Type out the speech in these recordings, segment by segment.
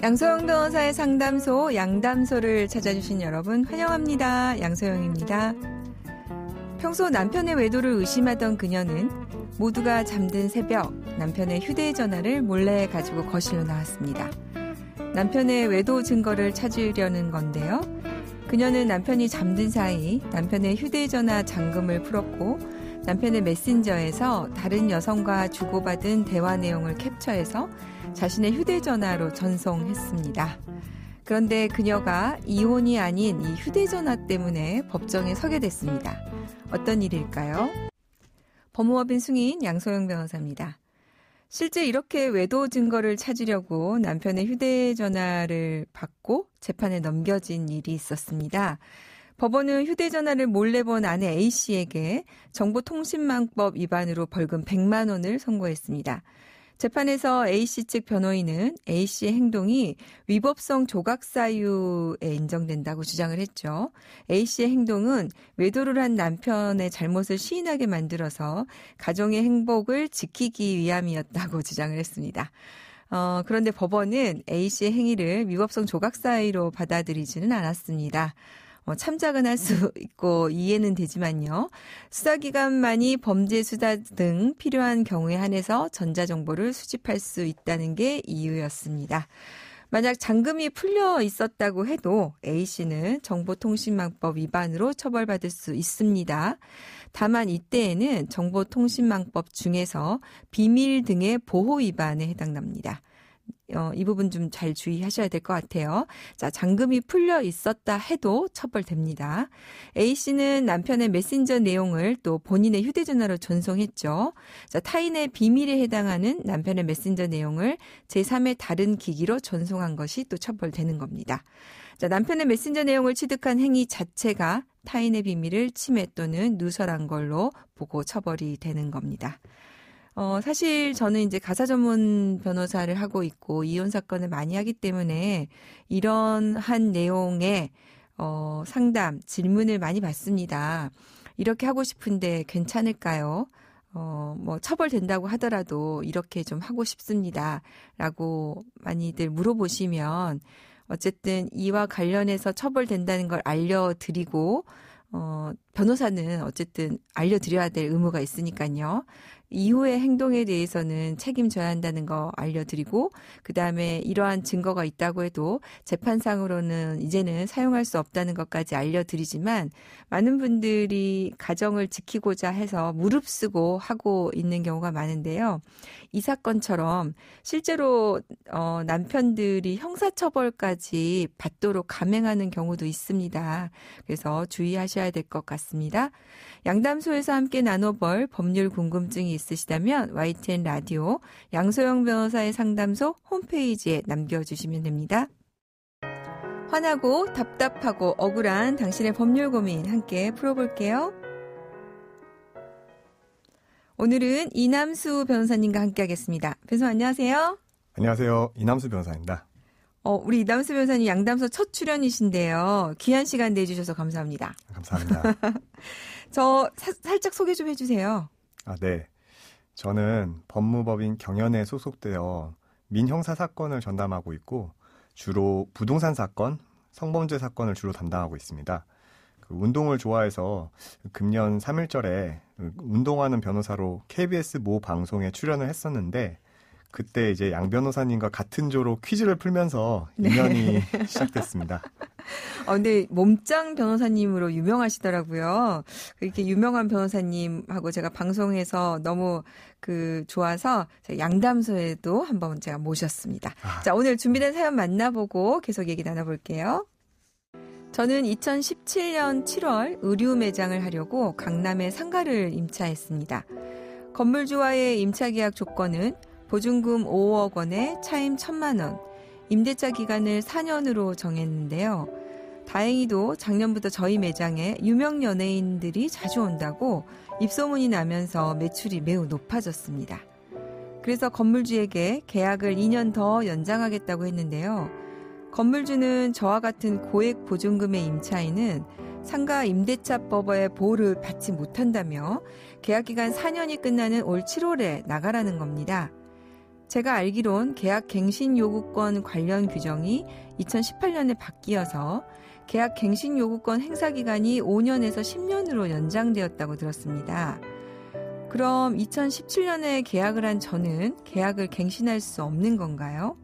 양소영 변호사의 상담소 양담소를 찾아주신 여러분 환영합니다. 양소영입니다. 평소 남편의 외도를 의심하던 그녀는 모두가 잠든 새벽 남편의 휴대전화를 몰래 가지고 거실로 나왔습니다. 남편의 외도 증거를 찾으려는 건데요. 그녀는 남편이 잠든 사이 남편의 휴대전화 잠금을 풀었고 남편의 메신저에서 다른 여성과 주고받은 대화 내용을 캡처해서 자신의 휴대전화로 전송했습니다. 그런데 그녀가 이혼이 아닌 이 휴대전화 때문에 법정에 서게 됐습니다. 어떤 일일까요? 법무법인 승인 양소영 변호사입니다. 실제 이렇게 외도 증거를 찾으려고 남편의 휴대전화를 받고 재판에 넘겨진 일이 있었습니다. 법원은 휴대전화를 몰래 본 아내 A씨에게 정보통신망법 위반으로 벌금 100만 원을 선고했습니다. 재판에서 A씨 측 변호인은 A씨의 행동이 위법성 조각 사유에 인정된다고 주장을 했죠. A씨의 행동은 외도를 한 남편의 잘못을 시인하게 만들어서 가정의 행복을 지키기 위함이었다고 주장을 했습니다. 그런데 법원은 A씨의 행위를 위법성 조각 사유로 받아들이지는 않았습니다. 참작은 할 수 있고 이해는 되지만요. 수사기관만이 범죄 수사 등 필요한 경우에 한해서 전자정보를 수집할 수 있다는 게 이유였습니다. 만약 잠금이 풀려 있었다고 해도 A씨는 정보통신망법 위반으로 처벌받을 수 있습니다. 다만 이때에는 정보통신망법 중에서 비밀 등의 보호 위반에 해당납니다. 이 부분 좀 잘 주의하셔야 될 것 같아요. 자, 잠금이 풀려 있었다 해도 처벌됩니다. A씨는 남편의 메신저 내용을 또 본인의 휴대전화로 전송했죠. 자, 타인의 비밀에 해당하는 남편의 메신저 내용을 제3의 다른 기기로 전송한 것이 또 처벌되는 겁니다. 자, 남편의 메신저 내용을 취득한 행위 자체가 타인의 비밀을 침해 또는 누설한 걸로 보고 처벌이 되는 겁니다. 사실 저는 이제 가사 전문 변호사를 하고 있고 이혼 사건을 많이 하기 때문에 이러한 내용의 상담, 질문을 많이 받습니다. 이렇게 하고 싶은데 괜찮을까요? 처벌된다고 하더라도 이렇게 좀 하고 싶습니다. 라고 많이들 물어보시면 어쨌든 이와 관련해서 처벌된다는 걸 알려드리고 변호사는 어쨌든 알려드려야 될 의무가 있으니까요. 이후의 행동에 대해서는 책임져야 한다는 거 알려드리고 그다음에 이러한 증거가 있다고 해도 재판상으로는 이제는 사용할 수 없다는 것까지 알려드리지만 많은 분들이 가정을 지키고자 해서 무릅쓰고 하고 있는 경우가 많은데요. 이 사건처럼 실제로 남편들이 형사처벌까지 받도록 감행하는 경우도 있습니다. 그래서 주의하셔야 될 것 같습니다. 양담소에서 함께 나눠볼 법률 궁금증이 있으시다면 YTN 라디오 양소영 변호사의 상담소 홈페이지에 남겨주시면 됩니다. 화나고 답답하고 억울한 당신의 법률 고민 함께 풀어볼게요. 오늘은 이남수 변호사님과 함께하겠습니다. 변호사 안녕하세요. 안녕하세요. 이남수 변호사입니다. 우리 이남수 변호사님 양담소 첫 출연이신데요. 귀한 시간 내주셔서 감사합니다. 감사합니다. 저 살짝 소개 좀 해주세요. 네. 저는 법무법인 경연에 소속되어 민형사 사건을 전담하고 있고 주로 부동산 사건, 성범죄 사건을 주로 담당하고 있습니다. 운동을 좋아해서 금년 3.1절에 운동하는 변호사로 KBS 모 방송에 출연을 했었는데 그때 이제 양 변호사님과 같은 조로 퀴즈를 풀면서 인연이 시작됐습니다. 근데 몸짱 변호사님으로 유명하시더라고요. 이렇게 유명한 변호사님하고 제가 방송에서 너무 좋아서 양담소에도 한번 제가 모셨습니다. 자, 오늘 준비된 사연 만나보고 계속 얘기 나눠볼게요. 저는 2017년 7월 의류 매장을 하려고 강남에 상가를 임차했습니다. 건물주와의 임차 계약 조건은 보증금 5억 원에 차임 1,000만 원, 임대차 기간을 4년으로 정했는데요. 다행히도 작년부터 저희 매장에 유명 연예인들이 자주 온다고 입소문이 나면서 매출이 매우 높아졌습니다. 그래서 건물주에게 계약을 2년 더 연장하겠다고 했는데요. 건물주는 저와 같은 고액 보증금의 임차인은 상가 임대차법의 보호를 받지 못한다며 계약기간 4년이 끝나는 올 7월에 나가라는 겁니다. 제가 알기론 계약 갱신 요구권 관련 규정이 2018년에 바뀌어서 계약 갱신 요구권 행사 기간이 5년에서 10년으로 연장되었다고 들었습니다. 그럼 2017년에 계약을 한 저는 계약을 갱신할 수 없는 건가요?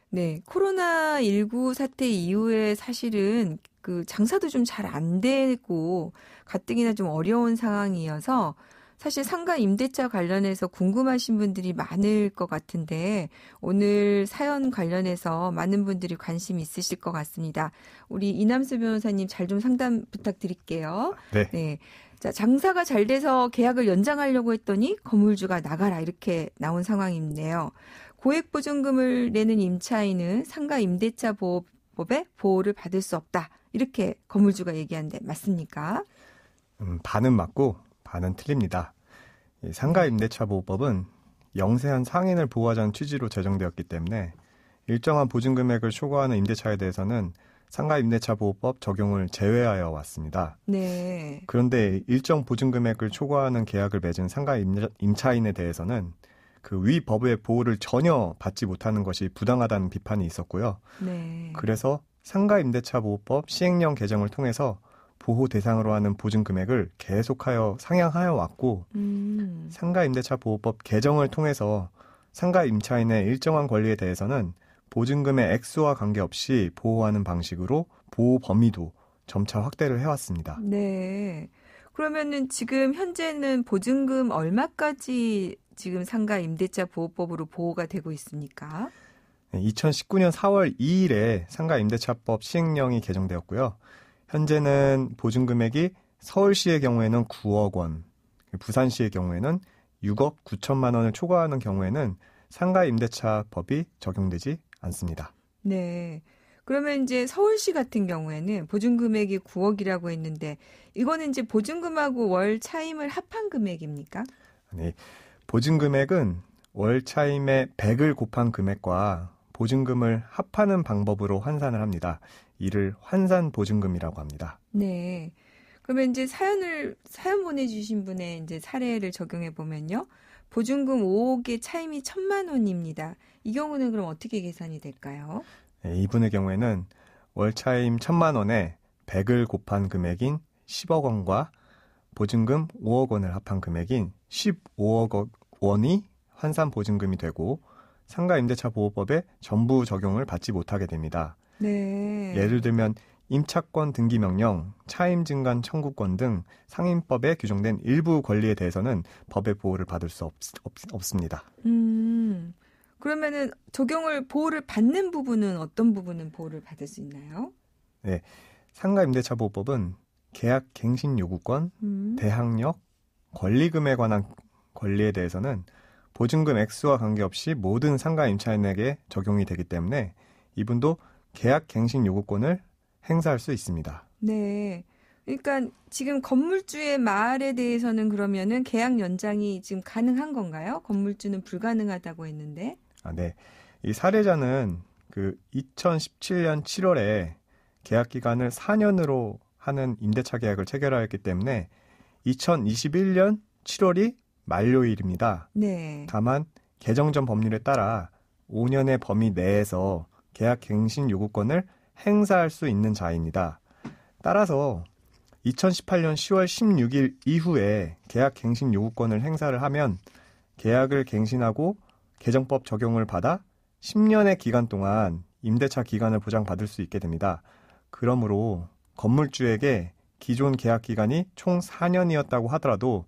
네, 코로나19 사태 이후에 사실은 그 장사도 좀 잘 안 되고 가뜩이나 좀 어려운 상황이어서 사실 상가 임대차 관련해서 궁금하신 분들이 많을 것 같은데 오늘 사연 관련해서 많은 분들이 관심 있으실 것 같습니다. 우리 이남수 변호사님 잘 좀 상담 부탁드릴게요. 네. 네. 자, 장사가 잘 돼서 계약을 연장하려고 했더니 건물주가 나가라 이렇게 나온 상황인데요. 고액보증금을 내는 임차인은 상가 임대차 보호법의 보호를 받을 수 없다. 이렇게 건물주가 얘기하는데 맞습니까? 반은 맞고 반은 틀립니다. 상가 임대차 보호법은 영세한 상인을 보호하자는 취지로 제정되었기 때문에 일정한 보증금액을 초과하는 임대차에 대해서는 상가 임대차 보호법 적용을 제외하여 왔습니다. 네. 그런데 일정 보증금액을 초과하는 계약을 맺은 상가 임차인에 대해서는 그 위 법의 보호를 전혀 받지 못하는 것이 부당하다는 비판이 있었고요. 네. 그래서 상가 임대차 보호법 시행령 개정을 통해서 보호 대상으로 하는 보증 금액을 계속하여 상향하여 왔고 상가 임대차 보호법 개정을 통해서 상가 임차인의 일정한 권리에 대해서는 보증금의 액수와 관계없이 보호하는 방식으로 보호 범위도 점차 확대를 해왔습니다. 네. 그러면은 지금 현재는 보증금 얼마까지 지금 상가 임대차 보호법으로 보호가 되고 있습니까? 2019년 4월 2일에 상가 임대차법 시행령이 개정되었고요. 현재는 보증금액이 서울시의 경우에는 9억 원, 부산시의 경우에는 6억 9천만 원을 초과하는 경우에는 상가 임대차법이 적용되지 않습니다. 네. 그러면 이제 서울시 같은 경우에는 보증금액이 9억이라고 했는데 이거는 이제 보증금하고 월 차임을 합한 금액입니까? 네. 보증금액은 월 차임의 100을 곱한 금액과 보증금을 합하는 방법으로 환산을 합니다. 이를 환산 보증금이라고 합니다. 네. 그러면 이제 사연 보내주신 분의 이제 사례를 적용해 보면요. 보증금 5억의 차임이 1,000만 원입니다. 이 경우는 그럼 어떻게 계산이 될까요? 네, 이분의 경우에는 월 차임 1,000만 원에 100을 곱한 금액인 10억 원과 보증금 5억 원을 합한 금액인 15억 원이 환산 보증금이 되고 상가 임대차 보호법의 전부 적용을 받지 못하게 됩니다. 네. 예를 들면 임차권 등기 명령, 차임 증간 청구권 등 상임법에 규정된 일부 권리에 대해서는 법의 보호를 받을 수 없습니다. 그러면은 보호를 받는 부분은 어떤 부분은 보호를 받을 수 있나요? 네. 상가 임대차 보호법은 계약 갱신 요구권, 대항력, 권리금에 관한 권리에 대해서는 보증금 액수와 관계없이 모든 상가 임차인에게 적용이 되기 때문에 이분도 계약 갱신 요구권을 행사할 수 있습니다. 네. 그러니까 지금 건물주의 말에 대해서는 그러면은 계약 연장이 지금 가능한 건가요? 건물주는 불가능하다고 했는데. 네. 이 사례자는 그 2017년 7월에 계약 기간을 4년으로 하는 임대차 계약을 체결하였기 때문에 2021년 7월이 만료일입니다. 네. 다만 개정 전 법률에 따라 5년의 범위 내에서 계약 갱신 요구권을 행사할 수 있는 자입니다. 따라서 2018년 10월 16일 이후에 계약 갱신 요구권을 행사를 하면 계약을 갱신하고 개정법 적용을 받아 10년의 기간 동안 임대차 기간을 보장받을 수 있게 됩니다. 그러므로 건물주에게 기존 계약 기간이 총 4년이었다고 하더라도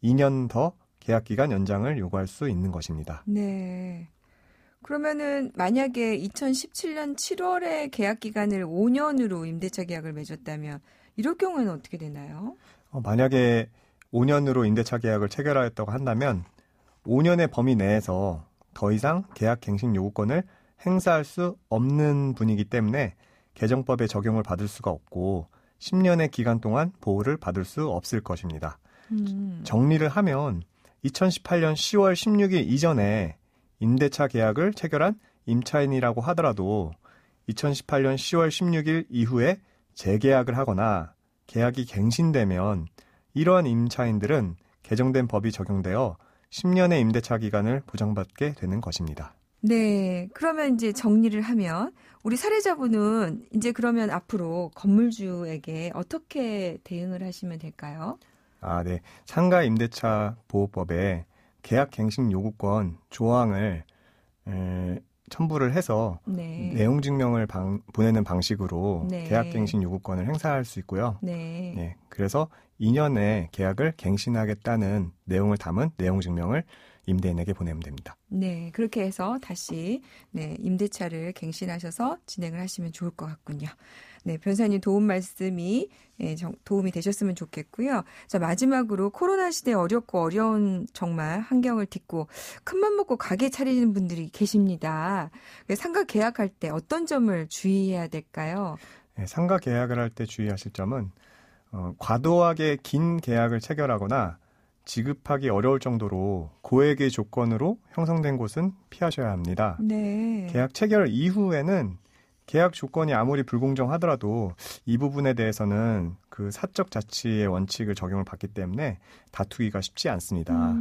2년 더 계약 기간 연장을 요구할 수 있는 것입니다. 네. 그러면은 만약에 2017년 7월에 계약 기간을 5년으로 임대차 계약을 맺었다면 이럴 경우에는 어떻게 되나요? 만약에 5년으로 임대차 계약을 체결하였다고 한다면 5년의 범위 내에서 더 이상 계약 갱신 요구권을 행사할 수 없는 분이기 때문에 개정법의 적용을 받을 수가 없고 10년의 기간 동안 보호를 받을 수 없을 것입니다. 정리를 하면 2018년 10월 16일 이전에 임대차 계약을 체결한 임차인이라고 하더라도 2018년 10월 16일 이후에 재계약을 하거나 계약이 갱신되면 이러한 임차인들은 개정된 법이 적용되어 10년의 임대차 기간을 보장받게 되는 것입니다. 네. 그러면 이제 정리를 하면 우리 사례자분은 이제 그러면 앞으로 건물주에게 어떻게 대응을 하시면 될까요? 네. 상가 임대차 보호법에 계약 갱신 요구권 조항을 첨부를 해서 네. 내용 증명을 보내는 방식으로 네. 계약 갱신 요구권을 행사할 수 있고요. 네. 네, 그래서 2년에 계약을 갱신하겠다는 내용을 담은 내용 증명을 임대인에게 보내면 됩니다. 네, 그렇게 해서 다시 임대차를 갱신하셔서 진행을 하시면 좋을 것 같군요. 네, 변호사님 도움 말씀이 도움이 되셨으면 좋겠고요. 자, 마지막으로 코로나 시대 어렵고 어려운 정말 환경을 딛고 큰맘 먹고 가게 차리는 분들이 계십니다. 상가 계약할 때 어떤 점을 주의해야 될까요? 네, 상가 계약을 할 때 주의하실 점은 과도하게 긴 계약을 체결하거나 지급하기 어려울 정도로 고액의 조건으로 형성된 곳은 피하셔야 합니다. 네. 계약 체결 이후에는 계약 조건이 아무리 불공정하더라도 이 부분에 대해서는 그 사적 자치의 원칙을 적용을 받기 때문에 다투기가 쉽지 않습니다.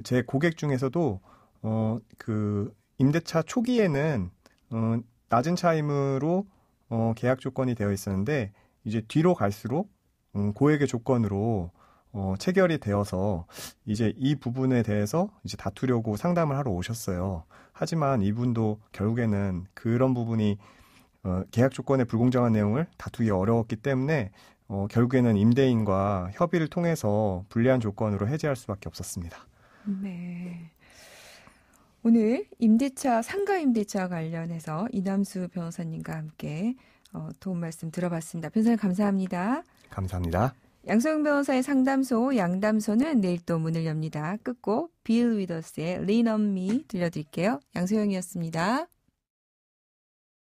제 고객 중에서도 그 임대차 초기에는 낮은 차임으로 계약 조건이 되어 있었는데 이제 뒤로 갈수록 고액의 조건으로 체결이 되어서 이제 이 부분에 대해서 이제 다투려고 상담을 하러 오셨어요. 하지만 이분도 결국에는 그런 부분이 계약 조건의 불공정한 내용을 다투기 어려웠기 때문에 결국에는 임대인과 협의를 통해서 불리한 조건으로 해지할 수밖에 없었습니다. 네. 오늘 상가 임대차 관련해서 이남수 변호사님과 함께 도움 말씀 들어봤습니다. 변호사님 감사합니다. 감사합니다. 양소영 변호사의 상담소 양담소는 내일 또 문을 엽니다. 끝곡 빌 위더스의 Lean on Me 들려드릴게요. 양소영이었습니다.